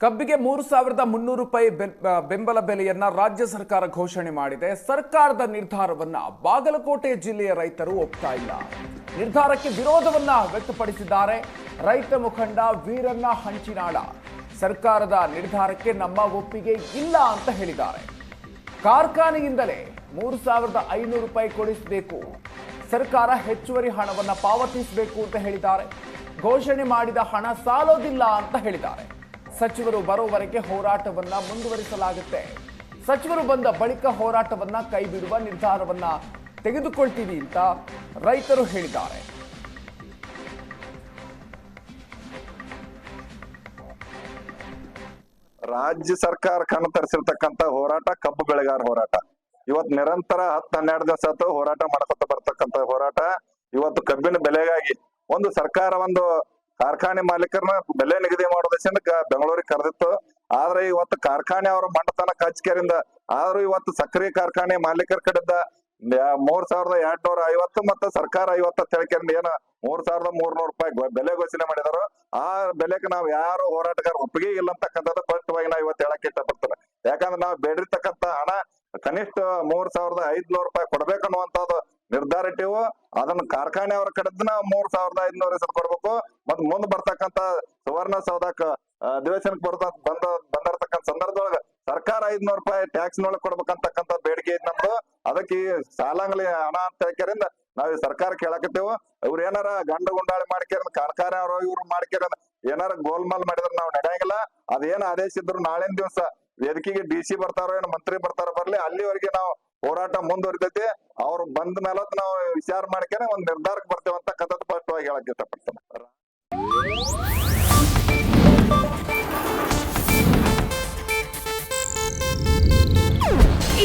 ಕಬ್ಬಿಗೆ 3,300 ರೂಪಾಯಿ ಬೆಂಬಲ ಬೆಲೆಯನ್ನ ರಾಜ್ಯ ಸರ್ಕಾರ ಘೋಷಣೆ ಮಾಡಿದೆ. ಸರ್ಕಾರದ ನಿರ್ಧಾರವನ್ನ ಬಾಗಲಕೋಟೆ ಜಿಲ್ಲೆಯ ರೈತರು ಒಪ್ತಾ ಇಲ್ಲ. ನಿರ್ಧಾರಕ್ಕೆ ವಿರೋಧವನ್ನ ವ್ಯಕ್ತಪಡಿಸಿದ್ದಾರೆ ರೈತ ಮುಖಂಡ ವೀರಣ್ಣ ಹಂಚಿನಾಳ. ಸರ್ಕಾರದ ನಿರ್ಧಾರಕ್ಕೆ ನಮ್ಮ ಒಪ್ಪಿಗೆ ಇಲ್ಲ ಅಂತ ಹೇಳಿದ್ದಾರೆ. ಕಾರ್ಖಾನೆಯಿಂದಲೇ 3,500 ರೂಪಾಯಿ ಕೊಡಿಸಬೇಕು, ಸರ್ಕಾರ ಹೆಚ್ಚುವರಿ ಹಣವನ್ನ ಪಾವತಿಸಬೇಕು ಅಂತ ಹೇಳಿದ್ದಾರೆ. ಘೋಷಣೆ ಮಾಡಿದ ಹಣ ಸಾಲೋದಿಲ್ಲ ಅಂತ ಹೇಳಿದ್ದಾರೆ. ಸಚಿವರು ಬರೋವರೆಗೆ ಹೋರಾಟವನ್ನ ಮುಂದುವರಿಸಲಾಗುತ್ತೆ. ಸಚಿವರು ಬಂದ ಬಳಿಕ ಹೋರಾಟವನ್ನ ಕೈಬಿಡುವ ನಿರ್ಧಾರವನ್ನ ತೆಗೆದುಕೊಳ್ತೀವಿ ಅಂತ ರೈತರು ಹೇಳಿದ್ದಾರೆ. ರಾಜ್ಯ ಸರ್ಕಾರ ಕಣ್ಣು ತರಿಸಿರ್ತಕ್ಕಂತ ಹೋರಾಟ ಕಬ್ಬು ಬೆಳೆಗಾರ ಹೋರಾಟ. ಇವತ್ತು ನಿರಂತರ 10-12 ದಿವಸ ಆಯ್ತು ಹೋರಾಟ ಮಾಡ್ಕೊತ ಬರ್ತಕ್ಕಂತ ಹೋರಾಟ. ಇವತ್ತು ಕಬ್ಬಿನ ಬೆಲೆಗಾಗಿ ಒಂದು ಸರ್ಕಾರ ಒಂದು ಕಾರ್ಖಾನೆ ಮಾಲೀಕರನ್ನ ಬೆಲೆ ನಿಗದಿ ಮಾಡೋದಕ್ಕೆ ಬೆಂಗಳೂರಿಗೆ ಕರೆದಿತ್ತು. ಆದ್ರೆ ಇವತ್ತು ಕಾರ್ಖಾನೆ ಅವರ ಮಂಡತನ ಕಚೇರಿಯಿಂದ ಆದ್ರೂ ಇವತ್ತು ಸಕ್ಕರೆ ಕಾರ್ಖಾನೆ ಮಾಲೀಕರ ಕಡೆದ 3,250 ಮತ್ತು ಸರ್ಕಾರ 50 ತಿಳಿಕೆರಿಂದ ಏನು 3,300 ರೂಪಾಯಿ ಬೆಲೆ ಘೋಷಣೆ ಮಾಡಿದಾರೋ ಆ ಬೆಲೆಗೆ ನಾವ್ ಯಾರು ಹೋರಾಟಗಾರ ಒಪ್ಪಿಗೆ ಇಲ್ಲ ಅಂತಕ್ಕಂಥದ್ದು ಸ್ಪಷ್ಟವಾಗಿ ನಾವ್ ಇವತ್ತು ಹೇಳಕ್ ಇಷ್ಟಪಡ್ತೇನೆ. ಯಾಕಂದ್ರೆ ನಾವು ಬೇಡಿರ್ತಕ್ಕಂಥ ಹಣ ಕನಿಷ್ಠ 3,500 ರೂಪಾಯಿ ಕೊಡ್ಬೇಕನ್ನುವಂಥದ್ದು ನಿರ್ಧಾರ ಇಟ್ಟಿವು. ಅದನ್ನ ಕಾರ್ಖಾನೆ ಅವರ ಕಡೆದನ್ನ 3,500 ಕೊಡ್ಬೇಕು. ಮತ್ ಮುಂದ್ ಬರ್ತಕ್ಕಂತ ಸುವರ್ಣ ಸೌಧಕ್ ಅಧಿವೇಶನಕ್ಕೆ ಬಂದಿರ್ತಕ್ಕಂಥ ಸಂದರ್ಭದೊಳಗ ಸರ್ಕಾರ 500 ರೂಪಾಯಿ ಟ್ಯಾಕ್ಸ್ ನೊಳಗೆ ಕೊಡ್ಬೇಕಂತಕ್ಕಂಥ ಬೇಡಿಕೆ ಐತಿ ನಮ್ದು. ಅದಕ್ಕೆ ಸಾಲಂಗ್ಲಿ ಹಣ ಅಂತ ಹೇಳ್ಕರಿಂದ ನಾವ್ ಸರ್ಕಾರ ಕೇಳಕತ್ತೇವು. ಇವ್ರು ಏನಾರ ಗುಂಡಾಳಿ ಮಾಡ್ಕ್ಯಾರ ಕಾರ್ಖಾನೆ ಅವರು ಇವ್ರು ಮಾಡ್ಕ್ಯಾರ ಏನಾರ ಗೋಲ್ಮಾಲ್ ಮಾಡಿದ್ರೆ ನಾವ್ ನಡೆಯಂಗಿಲ್ಲ. ಅದೇನ್ ಆದೇಶ ಇದ್ರು ನಾಳಿನ ದಿವಸ ವೇದಿಕೆಗೆ DC ಬರ್ತಾರೋ ಏನು ಮಂತ್ರಿ ಬರ್ತಾರೋ ಬರ್ಲಿ, ಅಲ್ಲಿವರೆಗೆ ನಾವು ಹೋರಾಟ ಮುಂದುವರಿತೈತಿ. ಅವ್ರು ಬಂದ ಮೇಲೆ ನಾವು ವಿಚಾರ ಮಾಡ್ಕೇನೆ ಒಂದ್ ನಿರ್ಧಾರಕ್ಕೆ ಬರ್ತೇವೆ ಅಂತಕ್ಕಂಥದ್ದು ಸ್ಪಷ್ಟವಾಗಿ ಹೇಳಕ್ ಇಷ್ಟಪಡ್ತೇನೆ.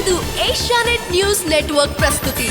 ಇದು ಏಷ್ಯಾನೆಟ್ ನ್ಯೂಸ್ ನೆಟ್ವರ್ಕ್ ಪ್ರಸ್ತುತಿ.